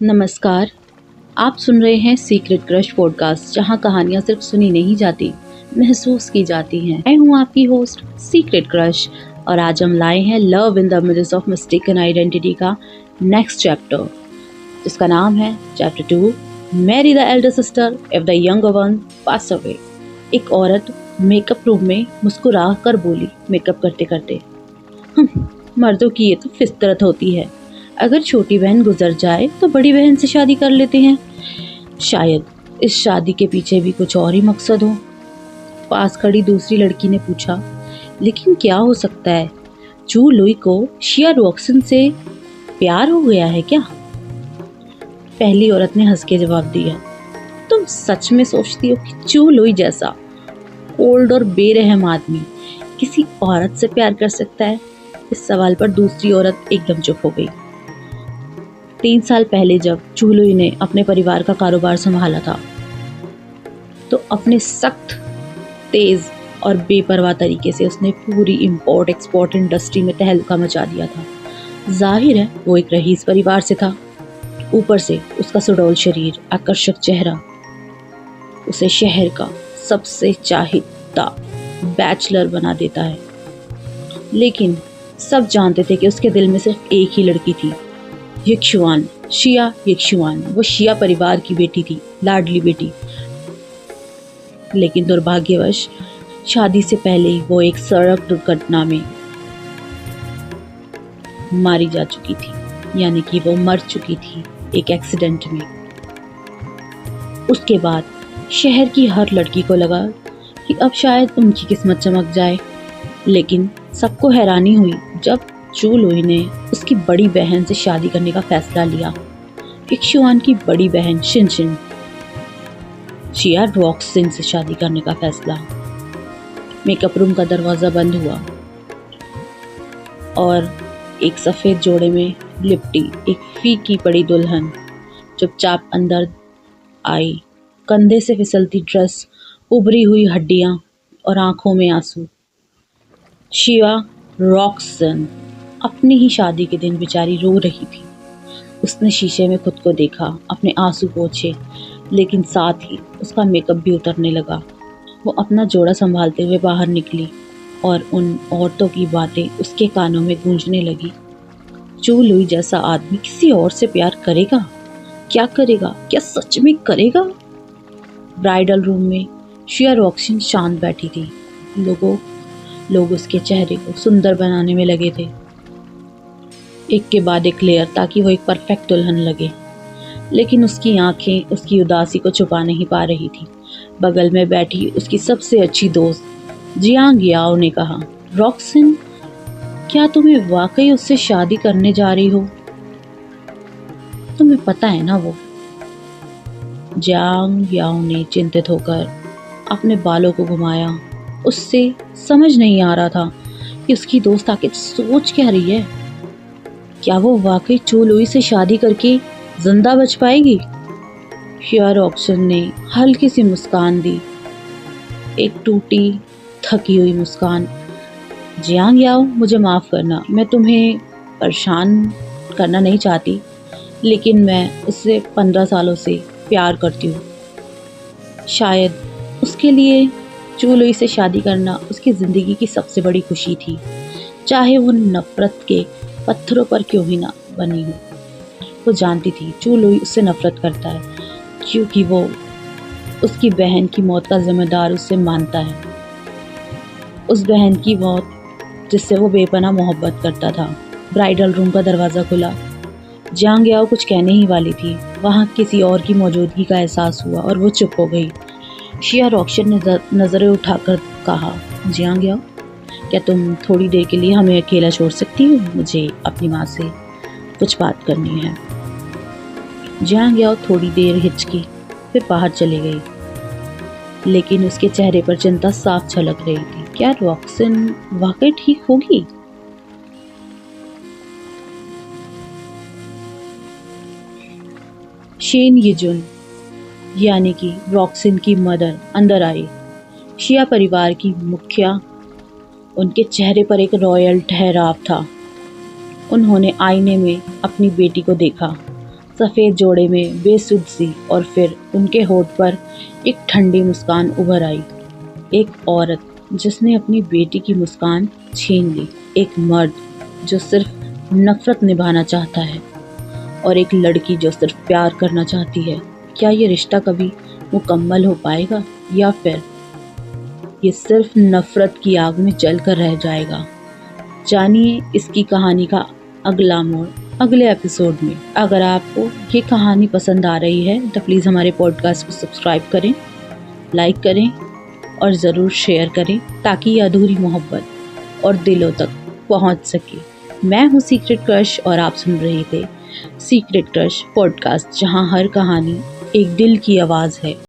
नमस्कार। आप सुन रहे हैं सीक्रेट क्रश पॉडकास्ट, जहां कहानियां सिर्फ सुनी नहीं जाती, महसूस की जाती हैं। मैं हूं आपकी होस्ट सीक्रेट क्रश और आज हम लाए हैं love in the middles of mistaken identity का नेक्स्ट चैप्टर, जिसका नाम है chapter 2, Mary the elder sister if the younger one pass away. एक औरत मेकअप रूम में मुस्कुरा कर बोली, मेकअप करते करते, मर्दों की ये तो फितरत होती है, अगर छोटी बहन गुजर जाए तो बड़ी बहन से शादी कर लेते हैं। शायद इस शादी के पीछे भी कुछ और ही मकसद हो। पास खड़ी दूसरी लड़की ने पूछा, लेकिन क्या हो सकता है? चू लुई को शिया रॉक्सन से प्यार हो गया है क्या? पहली औरत ने हंस के जवाब दिया, तुम सच में सोचती हो कि चू लुई जैसा ओल्ड और बेरहम आदमी किसी औरत से प्यार कर सकता है? इस सवाल पर दूसरी औरत एकदम चुप हो गई। 3 साल पहले जब चू लुई ने अपने परिवार का कारोबार संभाला था तो अपने सख्त, तेज और बेपरवाह तरीके से उसने पूरी इंपोर्ट एक्सपोर्ट इंडस्ट्री में तहलका मचा दिया था। जाहिर है वो एक रईस परिवार से था। ऊपर से उसका सुडौल शरीर, आकर्षक चेहरा उसे शहर का सबसे चाहिता बैचलर बना देता है। लेकिन सब जानते थे कि उसके दिल में सिर्फ एक ही लड़की थी, यिक्शुआन, शिया यिक्शुआन। वो शिया परिवार की बेटी थी, लाडली बेटी। लेकिन दुर्भाग्यवश शादी से पहले ही वो एक सड़क दुर्घटना में मारी जा चुकी थी, यानी कि वो मर चुकी थी एक एक्सीडेंट में। उसके बाद शहर की हर लड़की को लगा कि अब शायद उनकी किस्मत चमक जाए। लेकिन सबको हैरानी हुई जब चू लुई ने उसकी बड़ी बहन से शादी करने का फैसला लिया। यिक्शुआन की बड़ी बहन शिनशिन शिया रॉक्सन से शादी करने का फैसला। मेकअप रूम का दरवाज़ा बंद हुआ और एक सफ़ेद जोड़े में लिपटी एक फीकी पड़ी दुल्हन चुपचाप अंदर आई। कंधे से फिसलती ड्रेस, उभरी हुई हड्डियां और आंखों में आंसू। शिया रॉक्सन अपनी ही शादी के दिन बेचारी रो रही थी। उसने शीशे में खुद को देखा, अपने आंसू पोंछे, लेकिन साथ ही उसका मेकअप भी उतरने लगा। वो अपना जोड़ा संभालते हुए बाहर निकली और उन औरतों की बातें उसके कानों में गूंजने लगी। चू लुई जैसा आदमी किसी और से प्यार करेगा? क्या करेगा? क्या सच में करेगा? ब्राइडल रूम में शिया रॉक्सन शांत बैठी थी। लोग उसके चेहरे को सुंदर बनाने में लगे थे, एक के बाद एक लेयर, ताकि वो एक परफेक्ट दुल्हन लगे। लेकिन उसकी आंखें उसकी उदासी को छुपा नहीं पा रही थी। बगल में बैठी उसकी सबसे अच्छी दोस्त जियांग याओ ने कहा, रॉक्सन, क्या तुम्हें वाकई उससे शादी करने जा रही हो? तुम्हें पता है ना वो? जियांग याओ ने चिंतित होकर अपने बालों को घुमाया। उससे समझ नहीं आ रहा था कि उसकी दोस्त आखिर सोच क्या रही है। क्या वो वाकई चू लुई से शादी करके जिंदा बच पाएगी? शिया रॉक्सन ने हल्की सी मुस्कान दी, एक टूटी थकी हुई मुस्कान। जियांग याओ, मुझे माफ़ करना, मैं तुम्हें परेशान करना नहीं चाहती, लेकिन मैं उससे 15 सालों से प्यार करती हूँ। शायद उसके लिए चू लुई से शादी करना उसकी ज़िंदगी की सबसे बड़ी खुशी थी, चाहे वो नफ़रत के पत्थरों पर क्यों ही ना बनी हो। वो जानती थी चू लुई उससे नफ़रत करता है, क्योंकि वो उसकी बहन की मौत का जिम्मेदार उससे मानता है। उस बहन की मौत जिससे वो बेपनाह मोहब्बत करता था। ब्राइडल रूम का दरवाज़ा खुला। जियांग याओ कुछ कहने ही वाली थी, वहाँ किसी और की मौजूदगी का एहसास हुआ और वो चुप हो गई। शिया रॉक्सन ने नज़रें उठाकर कहा, जियांग याओ, क्या तुम थोड़ी देर के लिए हमें अकेला छोड़ सकती हो? मुझे अपनी माँ से कुछ बात करनी है। जियांग याओ थोड़ी देर हिचकी, फिर बाहर चली गई, लेकिन उसके चेहरे पर चिंता साफ झलक रही थी। क्या रॉक्सन वाकई ठीक होगी? शेन यिजुन, यानी कि रॉक्सन की मदर, अंदर आई। शिया परिवार की मुखिया। उनके चेहरे पर एक रॉयल ठहराव था। उन्होंने आईने में अपनी बेटी को देखा। सफ़ेद जोड़े में बेसुध सी, और फिर उनके होठ पर एक ठंडी मुस्कान उभर आई। एक औरत जिसने अपनी बेटी की मुस्कान छीन ली, एक मर्द जो सिर्फ नफरत निभाना चाहता है, और एक लड़की जो सिर्फ प्यार करना चाहती है। क्या ये रिश्ता कभी मुकम्मल हो पाएगा, या फिर ये सिर्फ नफरत की आग में जलकर रह जाएगा? जानिए इसकी कहानी का अगला मोड़ अगले एपिसोड में। अगर आपको ये कहानी पसंद आ रही है तो प्लीज़ हमारे पॉडकास्ट को सब्सक्राइब करें, लाइक करें और ज़रूर शेयर करें, ताकि ये अधूरी मोहब्बत और दिलों तक पहुंच सके। मैं हूँ सीक्रेट क्रश और आप सुन रहे थे सीक्रेट क्रश पॉडकास्ट, जहां हर कहानी एक दिल की आवाज़ है।